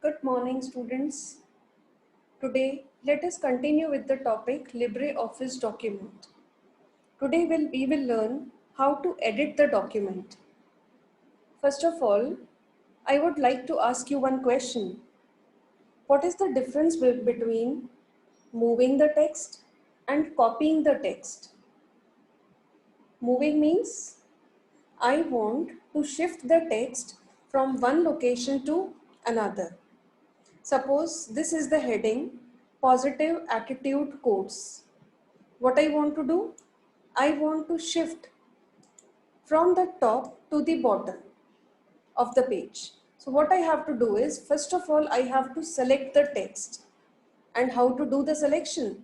Good morning, students. Today, let us continue with the topic LibreOffice document. Today, we will learn how to edit the document. First of all, I would like to ask you one question. What is the difference between moving the text and copying the text? Moving means I want to shift the text from one location to another. Suppose this is the heading, Positive Attitude Course. What I want to do? I want to shift from the top to the bottom of the page. So what I have to do is, first of all, I have to select the text. And how to do the selection?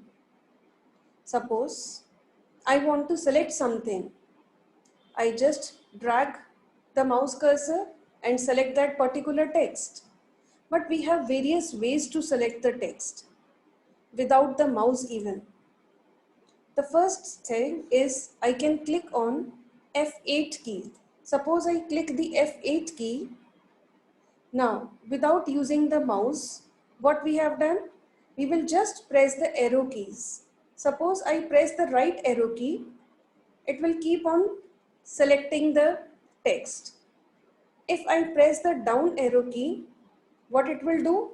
Suppose I want to select something. I just drag the mouse cursor and select that particular text. But we have various ways to select the text without the mouse even. The first thing is I can click on F8 key. Suppose I click the F8 key. Now, without using the mouse, what we have done? We will just press the arrow keys. Suppose I press the right arrow key, it will keep on selecting the text. If I press the down arrow key, what it will do?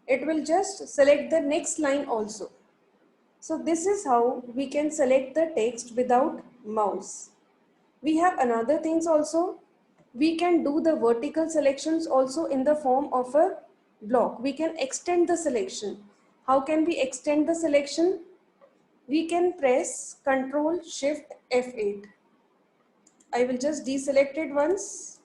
It will just select the next line also. So this is how we can select the text without mouse. We have another things also. We can do the vertical selections also in the form of a block. We can extend the selection. How can we extend the selection? We can press Ctrl Shift F8. I will just deselect it once.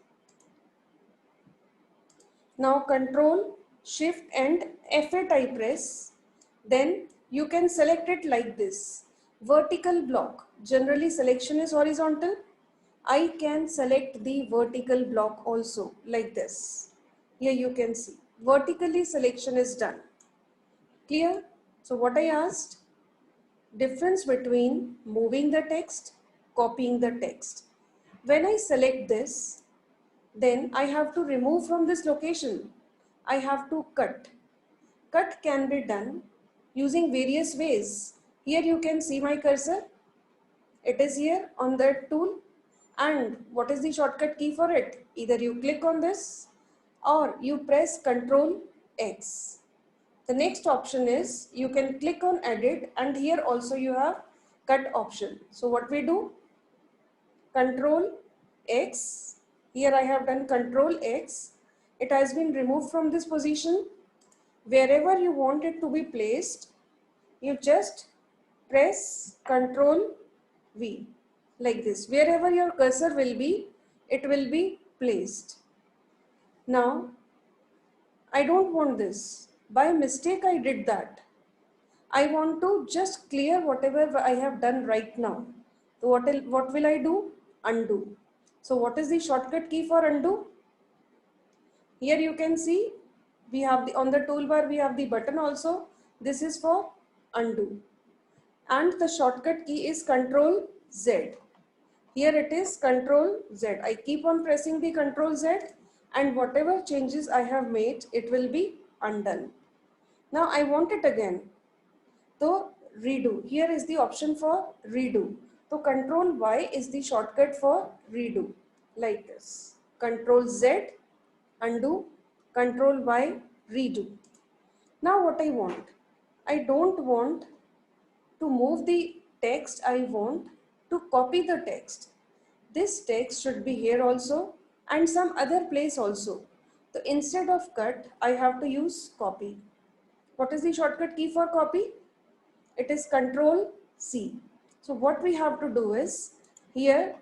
Now Ctrl Shift and F8 I press. Then you can select it like this. Vertical block. Generally selection is horizontal. I can select the vertical block also like this. Here you can see. Vertically selection is done. Clear? So what I asked? Difference between moving the text, copying the text. When I select this, then I have to remove from this location. I have to cut. Cut can be done using various ways. Here you can see my cursor. It is here on that tool. And what is the shortcut key for it? Either you click on this or you press Ctrl X. The next option is you can click on edit, and here also you have cut option. So what we do? Ctrl X. Here I have done Ctrl X. It has been removed from this position. Wherever you want it to be placed, you just press Ctrl V like this. Wherever your cursor will be, it will be placed. Now, I don't want this. By mistake I did that. I want to just clear whatever I have done right now. So what will I do? Undo. So what is the shortcut key for undo? Here you can see we have on the toolbar we have the button also. This is for undo. And the shortcut key is Ctrl Z. Here it is Ctrl Z. I keep on pressing the Ctrl Z, and whatever changes I have made, it will be undone. Now I want it again. So redo. Here is the option for redo. So Ctrl Y is the shortcut for redo. Like this. Ctrl Z, undo, Ctrl Y, redo. Now what I want? I don't want to move the text, I want to copy the text. This text should be here also and some other place also. So instead of cut, I have to use copy. What is the shortcut key for copy? It is Ctrl C. So what we have to do is, here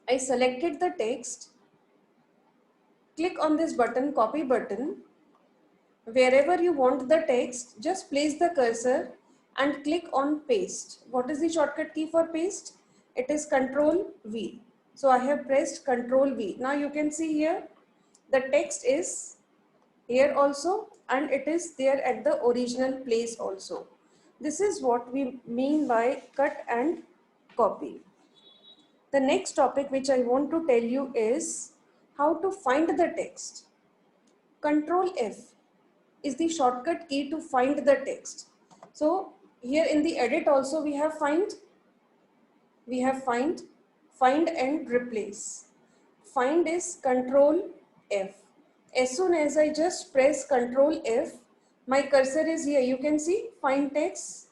I selected the text, click on this button, copy button. Wherever you want the text, just place the cursor and click on paste. What is the shortcut key for paste? It is Ctrl V. So I have pressed Ctrl V. Now you can see here the text is here also and it is there at the original place also. This is what we mean by cut and copy. The next topic which I want to tell you is how to find the text. Control F is the shortcut key to find the text. So here in the edit also we have find, find and replace. Find is Control F. As soon as I just press Control F, my cursor is here. You can see find text.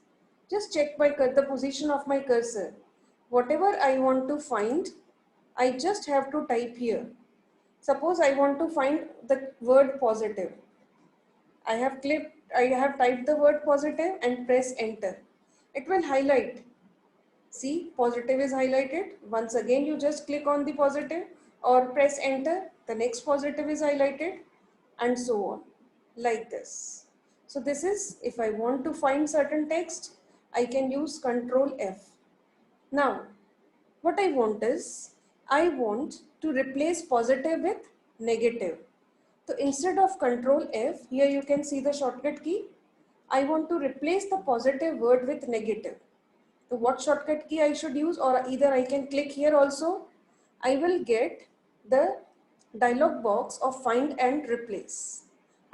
Just check the position of my cursor. Whatever I want to find, I just have to type here. Suppose I want to find the word positive. I have typed the word positive and press enter. It will highlight. See, positive is highlighted. Once again, you just click on the positive or press enter. The next positive is highlighted and so on, like this. So this is, if I want to find certain text, I can use Control F. Now, what I want is, I want to replace positive with negative. So instead of Control F, here you can see the shortcut key. I want to replace the positive word with negative. So what shortcut key I should use, or either I can click here also. I will get the dialog box of find and replace.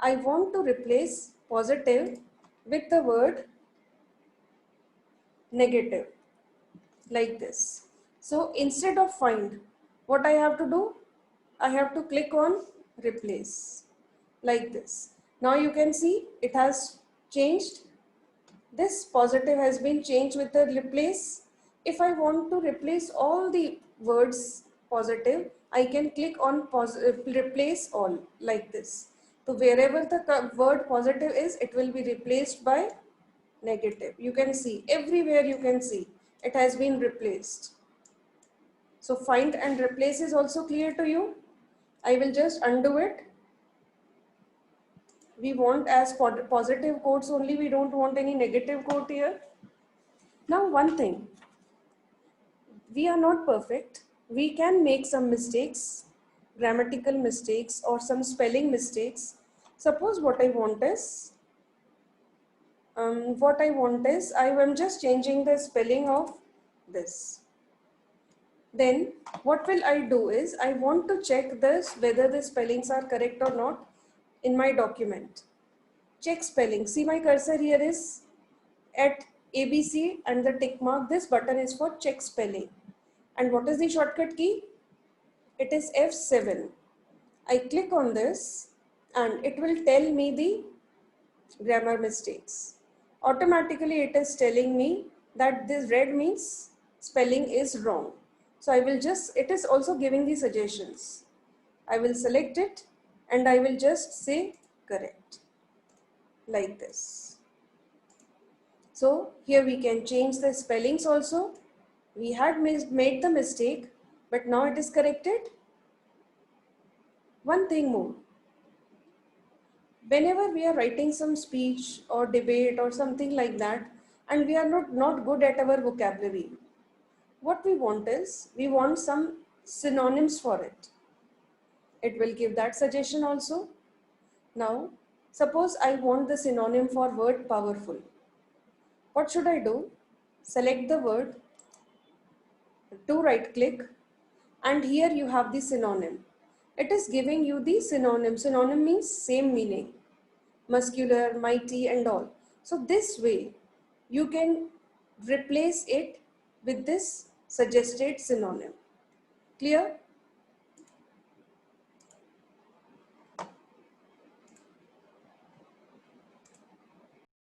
I want to replace positive with the word negative, like this. So instead of find, what I have to do? I have to click on replace, like this. Now you can see it has changed. This positive has been changed with the replace. If I want to replace all the words positive, I can click on replace all, like this. So wherever the word positive is, it will be replaced by negative. You can see everywhere, you can see it has been replaced. So find and replace is also clear to you. I will just undo it. We want as positive quotes only, we don't want any negative quote here. Now one thing, we are not perfect. We can make some mistakes, grammatical mistakes or some spelling mistakes. Suppose what I want is, I am just changing the spelling of this. Then what will I do is, I want to check this whether the spellings are correct or not in my document. Check spelling. See, my cursor here is at ABC and the tick mark. This button is for check spelling. And what is the shortcut key? It is F7. I click on this and it will tell me the grammar mistakes. Automatically it is telling me that this red means spelling is wrong. So I will just, it is also giving the suggestions. I will select it and I will just say correct, like this. So here we can change the spellings also. We had made the mistake, but now it is corrected. One thing more. Whenever we are writing some speech or debate or something like that, and we are not good at our vocabulary, what we want is, we want some synonyms for it. It will give that suggestion also. Now, suppose I want the synonym for word powerful. What should I do? Select the word, do right click, and here you have the synonym. It is giving you the synonym. Synonym means same meaning. Muscular, mighty and all. So this way you can replace it with this suggested synonym. Clear?